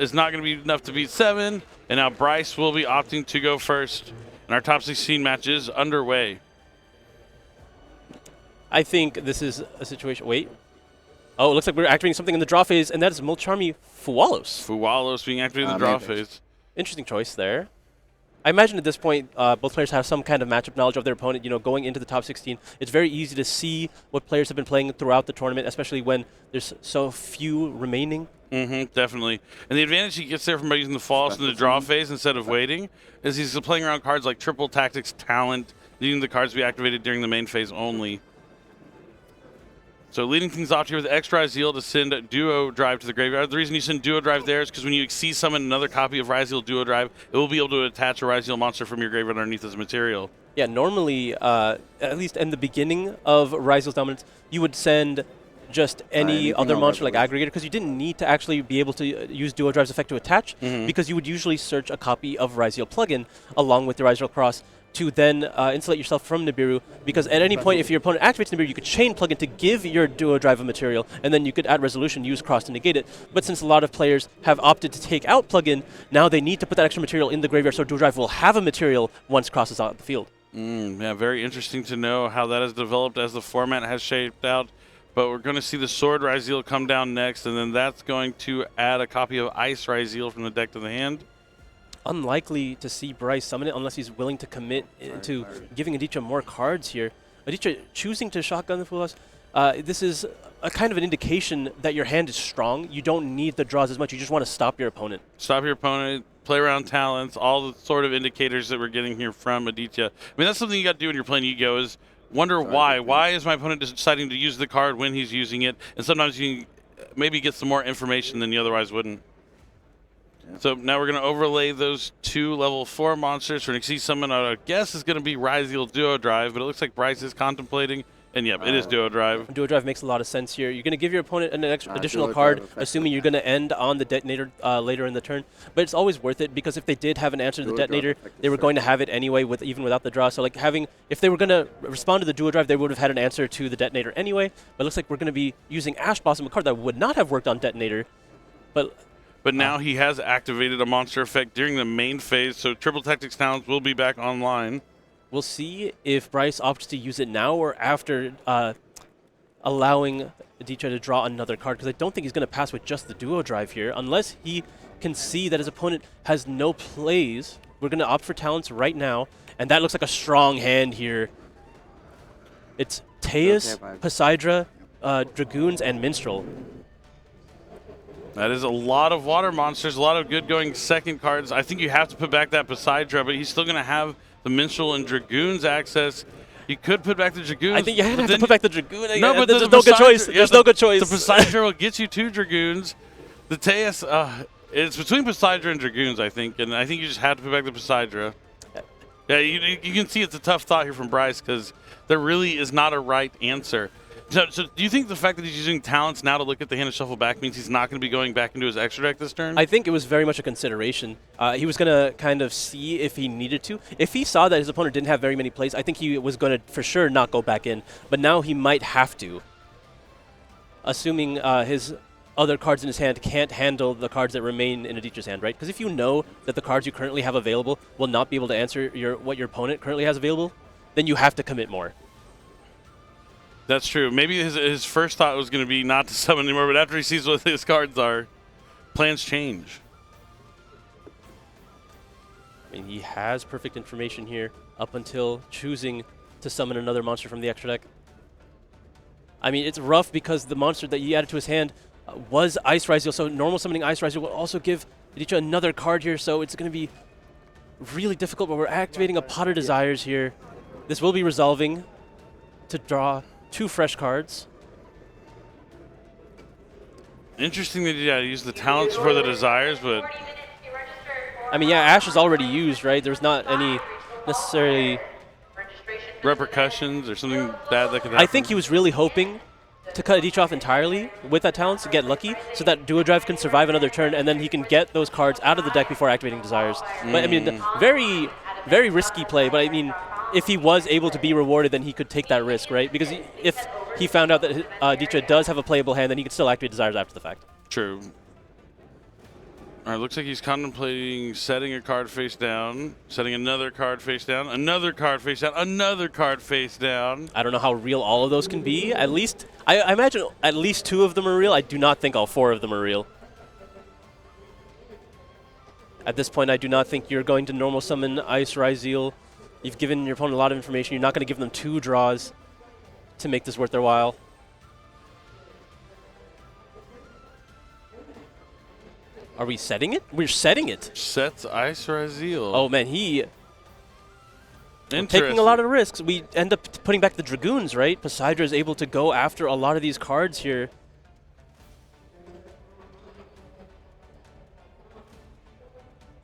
is not going to be enough to beat 7, and now Bryce will be opting to go first. And our top 16 match is underway. I think this is a situation. Wait. Oh, it looks like we're activating something in the draw phase, and that is Mulcharmy Fuwalos. Fuwalos being activated in the draw phase. Interesting choice there. I imagine at this point, both players have some kind of matchup knowledge of their opponent. You know, going into the top 16, it's very easy to see what players have been playing throughout the tournament, especially when there's so few remaining. Definitely. And the advantage he gets there from using the false in the draw phase instead of waiting is he's playing around cards like Triple Tactics Talent, needing the cards to be activated during the main phase only. So leading things off here with extra Ryzeal to send a Duo Drive to the graveyard. The reason you send Duo Drive there is because when you Exceed summon another copy of Ryzeal Duo Drive, it will be able to attach a Ryzeal monster from your graveyard underneath as material. Yeah, normally, at least in the beginning of Ryzeal's dominance, you would send just any other monster like Aggregator, because you didn't need to actually be able to use Duo Drive's effect to attach, because you would usually search a copy of Ryzeal plugin along with the Ryzeal Cross to then insulate yourself from Nibiru, because at any point if your opponent activates Nibiru, you could chain plugin to give your Duo Drive a material, and then you could add Resolution, use Cross to negate it. But since a lot of players have opted to take out plugin, now they need to put that extra material in the graveyard, so Duo Drive will have a material once Cross is out the field. Yeah, very interesting to know how that has developed as the format has shaped out. But we're going to see the Sword Ryzeal come down next, and then that's going to add a copy of Ice Ryzeal from the deck to the hand. Unlikely to see Bryce summon it unless he's willing to commit to giving Aditya more cards here. Aditya choosing to shotgun the Fuwas. This is a kind of an indication that your hand is strong. You don't need the draws as much. You just want to stop your opponent. Stop your opponent, play around talents, all the sort of indicators that we're getting here from Aditya. I mean, that's something you got to do when you're playing Ego is wonder why. Why is my opponent deciding to use the card when he's using it? And sometimes you can maybe get some more information than you otherwise wouldn't. So now we're going to overlay those 2 level 4 monsters for an Exceed summon. I guess is going to be Ryzeal Duo Drive, but it looks like Bryce is contemplating. And yep, it is Duo Drive. Duo Drive makes a lot of sense here. You're going to give your opponent an additional card, assuming you're going to end on the detonator later in the turn. But it's always worth it, because if they did have an answer to the detonator, they were going to have it anyway, even without the draw. So like if they were going to respond to the Duo Drive, they would have had an answer to the detonator anyway. But it looks like we're going to be using Ash Blossom, a card that would not have worked on detonator. But now he has activated a monster effect during the main phase, so Triple Tactics Talents will be back online. We'll see if Bryce opts to use it now or after allowing Aditya to draw another card, because I don't think he's going to pass with just the Duo Drive here. Unless he can see that his opponent has no plays, we're going to opt for Talents right now, and that looks like a strong hand here. It's Teus, Poseidra, Dragoons, and Minstrel. That is a lot of water monsters, a lot of good going second cards. I think you have to put back that Poseidra, but he's still going to have the Minstrel and Dragoons access. You could put back the Dragoons. I think you have to put back the Dragoon. No, but there's no good choice. There's no good choice. The Poseidra will get you 2 Dragoons. The Teus, it's between Poseidra and Dragoons, I think, and I think you just have to put back the Poseidra. Yeah, you can see it's a tough thought here from Bryce, because there really is not a right answer. So do you think the fact that he's using Talents now to look at the hand and shuffle back means he's not going to be going back into his extra deck this turn? I think it was very much a consideration. He was going to kind of see if he needed to. If he saw that his opponent didn't have very many plays, I think he was going to for sure not go back in. But now he might have to, assuming his other cards in his hand can't handle the cards that remain in Aditya's hand, right? Because if you know that the cards you currently have available will not be able to answer what your opponent currently has available, then you have to commit more. That's true. Maybe his first thought was going to be not to summon anymore, but after he sees what his cards are, plans change. I mean, he has perfect information here up until choosing to summon another monster from the extra deck. I mean, it's rough because the monster that he added to his hand was Ice Ryzeal, so normal summoning Ice Ryzeal will also give Aditya another card here, so it's going to be really difficult, but we're activating a Pot of Desires here. This will be resolving to draw 2 fresh cards. Interesting that you use the Talents for the Desires, but... I mean, yeah, Ash is already used, right? There's not any necessarily... repercussions or something bad that could happen. I think he was really hoping to cut Aditya off entirely with that Talents to get lucky, so that Duo Drive can survive another turn, and then he can get those cards out of the deck before activating Desires. But I mean, very, very risky play, but I mean, if he was able to be rewarded, then he could take that risk, right? Because if he found out that Aditya does have a playable hand, then he could still activate Desires after the fact. True. All right, looks like he's contemplating setting a card face down, setting another card face down, another card face down, another card face down. I don't know how real all of those can be. At least, I imagine at least 2 of them are real. I do not think all 4 of them are real. At this point, I do not think you're going to normal summon Ice Ryzeal. You've given your opponent a lot of information. You're not going to give them 2 draws to make this worth their while. Are we setting it? We're setting it. Sets Ice Ryzeal. Oh, man, taking a lot of risks. We end up putting back the Dragoons, right? Poseidra is able to go after a lot of these cards here.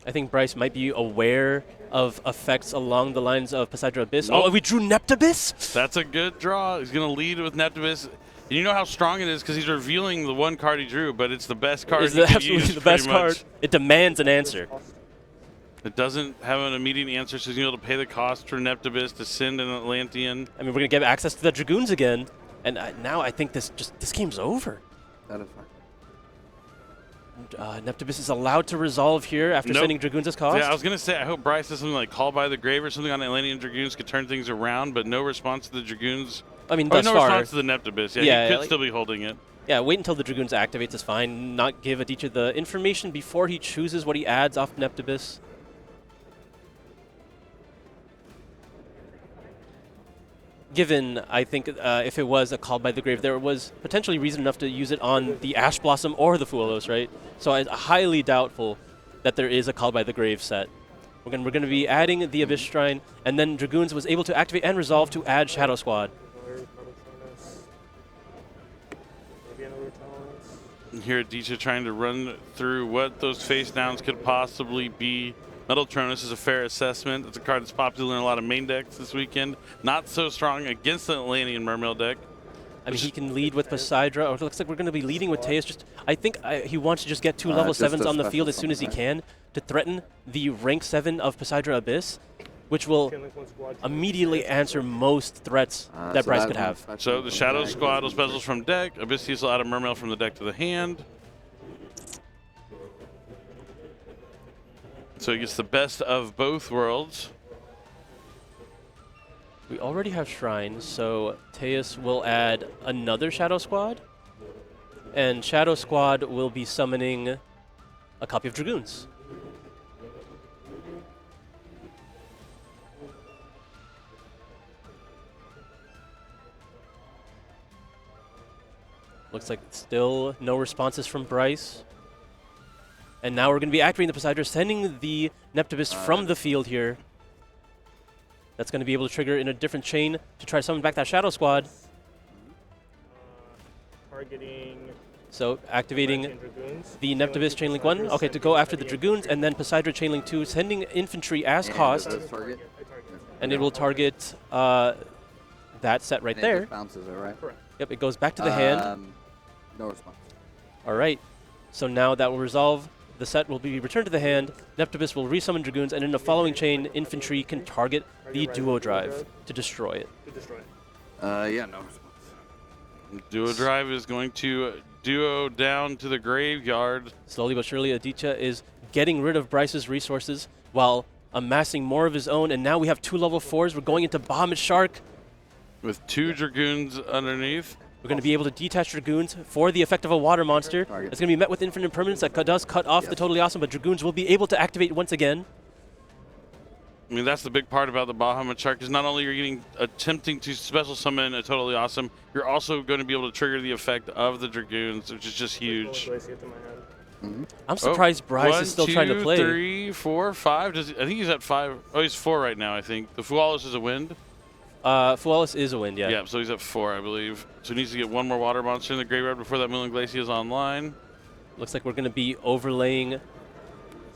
I think Bryce might be aware of effects along the lines of Poseidra Abyss. Nope. Oh, we drew Neptabyss? That's a good draw. He's going to lead with Neptabyss. And you know how strong it is because he's revealing the one card he drew, but it's the best card he could Absolutely use, the best pretty much. card. It demands an answer. It doesn't have an immediate answer, so he's able to pay the cost for Neptabyss to send an Atlantean. I mean, we're going to get access to the Dragoons again. And now I think this game's over. That is fine. Neptabyss is allowed to resolve here after Nope. sending Dragoons as cost. Yeah, I was going to say, I hope Bryce does something like Call by the Grave or something on Atlantean Dragoons could turn things around, but no response to the Dragoons. I mean, Oh, thus no far. response to the Neptabyss. Yeah, Yeah, he could like- still be holding it. Yeah, wait until the Dragoons activates is fine. Not give Aditya the information before he chooses what he adds off Neptabyss. Given, I think, if it was a Call by the Grave, there was potentially reason enough to use it on the Ash Blossom or the Fuelos, right? So it's highly doubtful that there is a Call by the Grave set. We're going to be adding the Abyss Shrine, and then Dragoons was able to activate and resolve to add Shadow Squad. Here Aditya trying to run through what those face downs could possibly be. Metaltronus is a fair assessment. It's a card that's popular in a lot of main decks this weekend. Not so strong against the Atlantean Mermail deck. I mean, he can lead with Poseidra, or it looks like we're going to be leading with Teus. I think he wants to just get 2 level 7s on the field as soon as he can to threaten the rank 7 of Poseidra Abyss, which will immediately answer most threats that Bryce could have. So the Shadow Squad will specials from deck. Abyss will add a Mermail from the deck to the hand. So he gets the best of both worlds. We already have Shrine, so Teus will add another Shadow Squad, and Shadow Squad will be summoning a copy of Dragoons. Looks like still no responses from Bryce. And now we're going to be activating the Poseidra, sending the Neptabyss from the field here. That's going to be able to trigger in a different chain to try to summon back that Shadow Squad. Targeting. So activating Dragoons. the Neptabyss Chainlink 1. Okay, to go after the Dragoons, and then Poseidra Chainlink 2, sending infantry as cost. Target. And it will target that set right And it there. just bounces it, right? Correct. Yep, it goes back to the hand. No response. All right. So now that will resolve. The set will be returned to the hand. Neptabyss will resummon Dragoons, and in the following chain, infantry can target the Duo Drive to destroy it. Yeah, no response. Duo Drive is going to duo down to the graveyard. Slowly but surely, Aditya is getting rid of Bryce's resources while amassing more of his own, and now we have 2 level 4s. We're going into Bahamut Shark. With 2 Dragoons underneath. We're going to be able to detach Dragoons for the effect of a water monster. Target. It's going to be met with infinite permanence that does cut off the Totally Awesome, but Dragoons will be able to activate once again. I mean, that's the big part about the Bahamut Shark is not only are you attempting to special summon a Totally Awesome, you're also going to be able to trigger the effect of the Dragoons, which is just huge. I'm surprised Bryce is still trying to play. 1, 2, 3, 4, 5. I think he's at 5. Oh, he's 4 right now, I think. The Fualis is a wind. Fualis is a wind, yeah. Yeah, so he's at 4, I believe. So he needs to get 1 more water monster in the graveyard before that Moon Glacier is online. Looks like we're going to be overlaying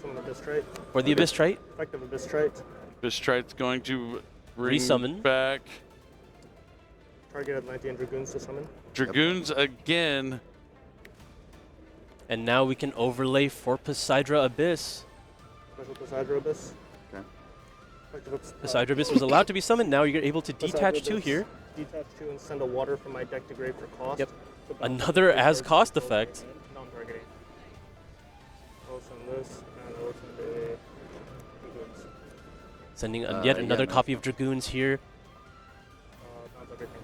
Summon Abyss Trait. for the Abyss Trait. Effective Abyss Trait. Bistrite's going to bring Resummon. back Target Atlantean Dragoons to summon. Dragoons again. And now we can overlay for Poseidra Abyss. Special Poseidra Abyss. Okay. Poseidra Abyss was allowed to be summoned. Now you're able to detach 2 here. Detach 2 and send a water from my deck to grave for cost. Yep. Another as cost effect. Non-targeting. will send this, and I will send a Dragoons. Sending yet yeah, another nice. copy of Dragoons here. That's everything.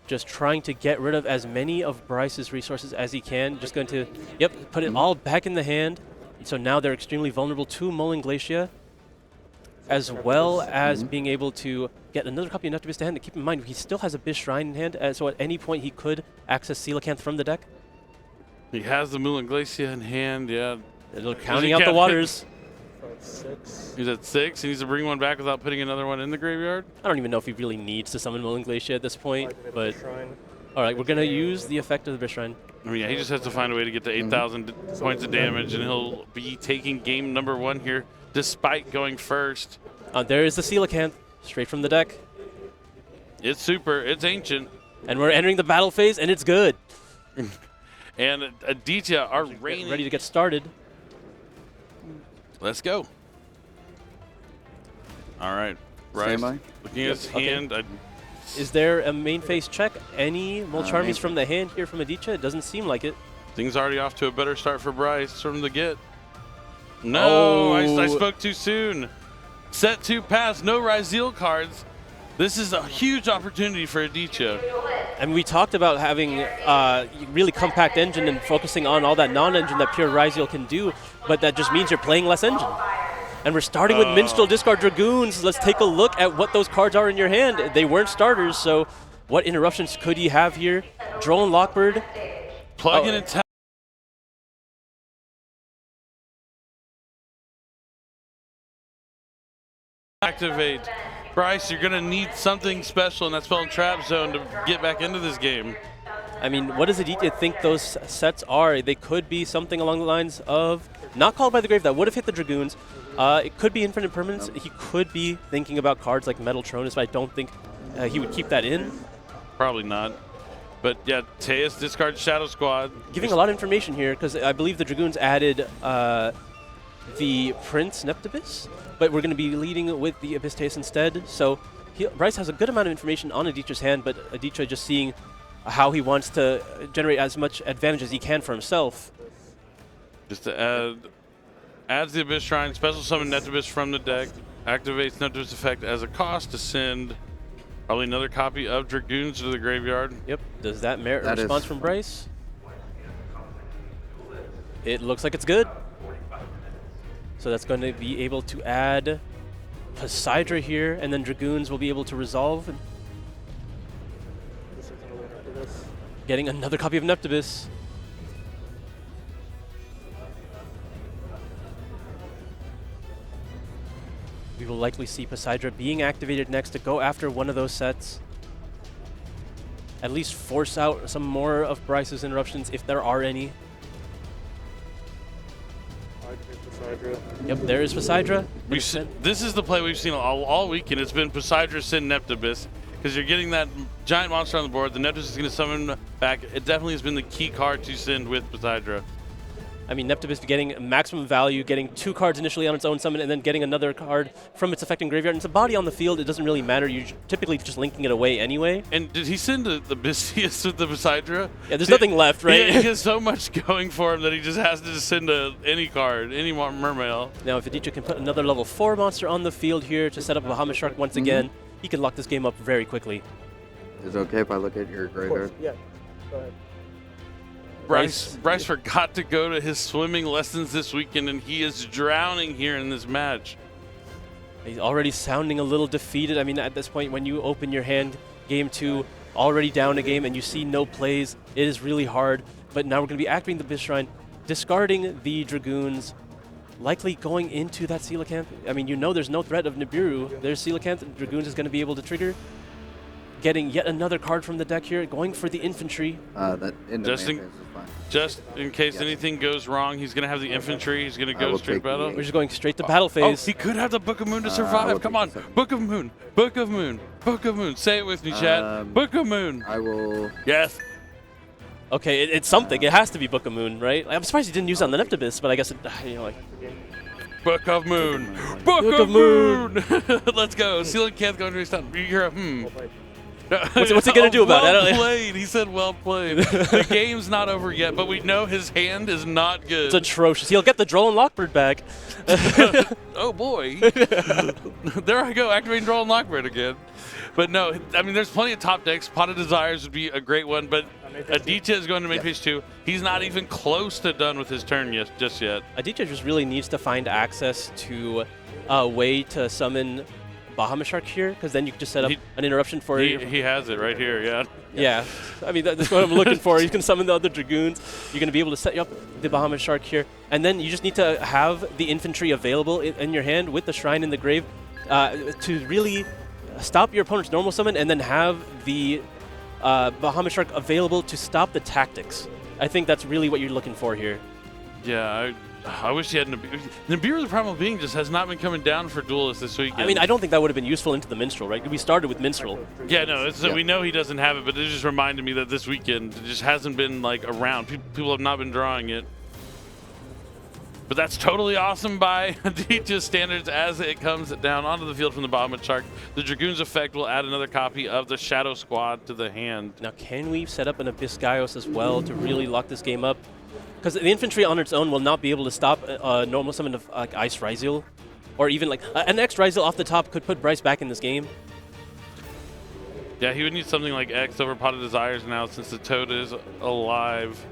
Just trying to get rid of as many of Bryce's resources as he can. Just going to, yep, put it all back in the hand. So now they're extremely vulnerable to Mulling Glacier, as well as being able to get another copy of Neptubis to hand. And keep in mind, he still has a Biz Shrine in hand, so at any point he could access Coelacanth from the deck. He has the Moulin Glacier in hand, yeah. They're counting out the waters. 6. He's at 6. He needs to bring one back without putting another one in the graveyard. I don't even know if he really needs to summon Mulling Glacier at this point, but Shrine. all right, we're going to use the effect of the Biz Shrine. I mean, yeah, he just has to find a way to get to 8,000 points of damage, and he'll be taking game number 1 here, despite going first. There is the Coelacanth, straight from the deck. It's super. It's ancient. And we're entering the battle phase, and it's good. And Aditya are reigning. Ready to get started. Let's go. All right. Bryce, Standby. looking at his Okay. hand. Is there a main phase check? Any main Molcharmies from the hand here from Aditya? It doesn't seem like it. Things already off to a better start for Bryce from the get. No, I Oh. spoke too soon. Set 2 pass, no Ryzeal cards. This is a huge opportunity for Aditya. And we talked about having really compact engine and focusing on all that non-engine that pure Ryzeal can do, but that just means you're playing less engine. And we're starting with Minstrel Discard Dragoons. Let's take a look at what those cards are in your hand. They weren't starters, so what interruptions could he have here? Drone Lockbird. Plug Oh. in and activate. Bryce, you're going to need something special in that spell and trap zone to get back into this game. I mean, what does Aditya think those sets are? They could be something along the lines of not Called by the Grave that would have hit the Dragoons. It could be Infinite Permanence. He could be thinking about cards like Metal Tronus, but I don't think he would keep that in. Probably not. But yeah, Teus discards Shadow Squad. Giving a lot of information here because I believe the Dragoons added the Prince Neptubis, but we're going to be leading with the Abyss Teus instead. So Bryce has a good amount of information on Aditya's hand, but Aditya just seeing how he wants to generate as much advantage as he can for himself. Just to adds the Abyss Shrine, special summon Neptubis from the deck, activates Neptubis effect as a cost to send probably another copy of Dragoons to the graveyard. Yep. Does that merit a That response is- from Bryce? It looks like it's good. So that's going to be able to add Poseidra here, and then Dragoons will be able to resolve. This is gonna win after this. Getting another copy of Neptubis. We will likely see Poseidra being activated next to go after one of those sets. At least force out some more of Bryce's interruptions if there are any. I take Poseidra. Yep, there is Poseidra. This is the play we've seen all weekend. It's been Poseidra send Neptubis because you're getting that giant monster on the board. The Neptubis is going to summon back. It definitely has been the key card to send with Poseidra. I mean, Neptubis getting maximum value, getting 2 cards initially on its own summon, and then getting another card from its effect in graveyard. And it's a body on the field. It doesn't really matter. You're typically just linking it away anyway. And did he send the Bystius with the Poseidra? Yeah, there's nothing left, right? Yeah, he has so much going for him that he just has to just send any card, any Mermail. Now, if Aditya can put another level 4 monster on the field here to set up a Bahamut Shark once again, he can lock this game up very quickly. Is it okay if I look at your Of course, graveyard? yeah. Go ahead. Bryce forgot to go to his swimming lessons this weekend, and he is drowning here in this match. He's already sounding a little defeated. I mean, at this point, when you open your hand, game 2, already down a game, and you see no plays, it is really hard. But now we're going to be activating the Biz Shrine, discarding the Dragoons, likely going into that Coelacanth. I mean, you know there's no threat of Nibiru. There's Coelacanth, and Dragoons is going to be able to trigger. Getting yet another card from the deck here, going for the infantry. That in the Just main in- phase is fine. Just in case Yes. anything goes wrong, he's going to have the infantry. He's going to I go will straight take the battle. We're just going straight to battle Oh, phase. he could have the Book of Moon to I survive. will Come take on. the second. Book of Moon. Book of Moon. Book of Moon. Say it with me, Chad. Book of Moon. I will. Yes. Okay, it's something. It has to be Book of Moon, right? I'm surprised he didn't use it on the Neptubis, but I guess, Book of Moon. Moon. Book Book of of Moon. Moon. Let's go. Coelacanth going to his town. You hear a Well played. What's he gonna do about it? I Well don't- played. He said well played. The game's not over yet, but we know his hand is not good. It's atrocious. He'll get the Droll and Lockbird back. Oh boy. There I go, activating Droll and Lockbird again. But no, I mean, there's plenty of top decks. Pot of Desires would be a great one, but Aditya is going to main phase 2. He's not even close to done with his turn just yet. Aditya just really needs to find access to a way to summon Bahamut Shark here, because then you can just set up an interruption for you. He has it right here, yeah. Yeah, I mean, that's what I'm looking for. You can summon the other Dragoons. You're going to be able to set up the Bahamut Shark here. And then you just need to have the infantry available in your hand with the Shrine in the Grave to really stop your opponent's normal summon, and then have the Bahamut Shark available to stop the tactics. I think that's really what you're looking for here. Yeah, I wish he had Nibiru. Nibiru, the Primal Being, just has not been coming down for duelists this weekend. I mean, I don't think that would have been useful into the Minstrel, right? We started with Minstrel. Yeah, no, we know he doesn't have it, but it just reminded me that this weekend it just hasn't been like around. People have not been drawing it. But that's totally awesome by Aditya's standards as it comes down onto the field from the Bahamut Shark. The Dragoon's effect will add another copy of the Shadow Squad to the hand. Now, can we set up an Abyss Gaios as well to really lock this game up? Because the infantry on its own will not be able to stop a normal summon of like Ice Ryzeal, or even like an X Ryzeal off the top could put Bryce back in this game. Yeah, he would need something like X over Pot of Desires now since the Toad is alive.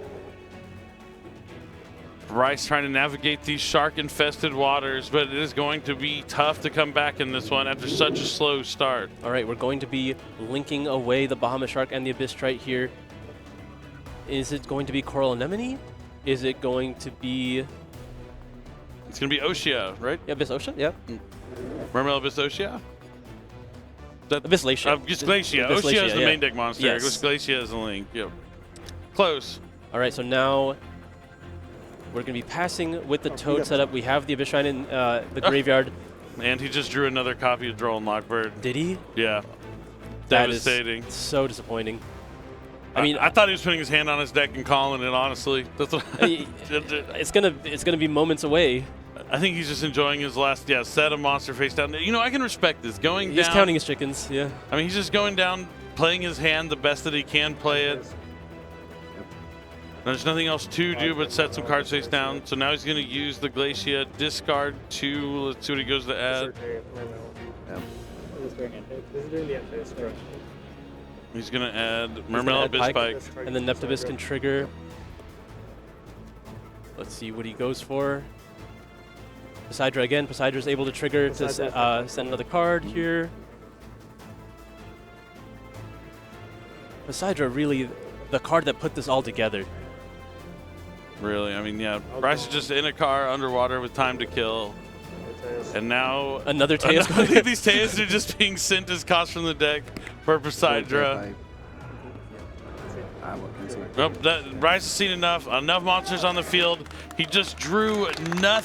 Bryce trying to navigate these shark-infested waters, but it is going to be tough to come back in this one after such a slow start. All right, we're going to be linking away the Bahamut Shark and the Abyss Trite here. Is it going to be Coral Anemone? Is it going to be... It's going to be Oshia, right? Yeah, Abyss Ocean? Yeah. Mermail Abyss Oshia? Abyss Glacia. Just Glacia. Abyss Oshia Glacia, is the yeah. main deck monster. Yes. Glacia is the link. Yep. Close. All right, so now we're going to be passing with the Toad setup. We have the Abyss Shrine in the graveyard. And he just drew another copy of Droll and Lockbird. Did he? Yeah. That Devastating. is so disappointing. I mean, I thought he was putting his hand on his deck and calling it, honestly. That's what it's gonna be moments away. I think he's just enjoying his last set of monster face down. You know, I can respect this. Going He's down, counting his chickens, yeah. I mean, he's just going down, playing his hand the best that he can play it. There's nothing else to do but set some cards face down. So now he's going to use the Glacia, discard 2. Let's see what he goes to add. This is doing the end phase, correct. He's going to add He's Mermail gonna add Abyss Pike, Spike. and then Neptibus can trigger. Let's see what he goes for. Poseidra again. Poseidra able to trigger to send another card here. Poseidra really the card that put this all together. Really, I mean, yeah. Bryce is just in a car underwater with time to kill. And now Another Teos. these Teos are just being sent as cost from the deck for Poseidra. Bryce has seen enough monsters on the field. He just drew nothing.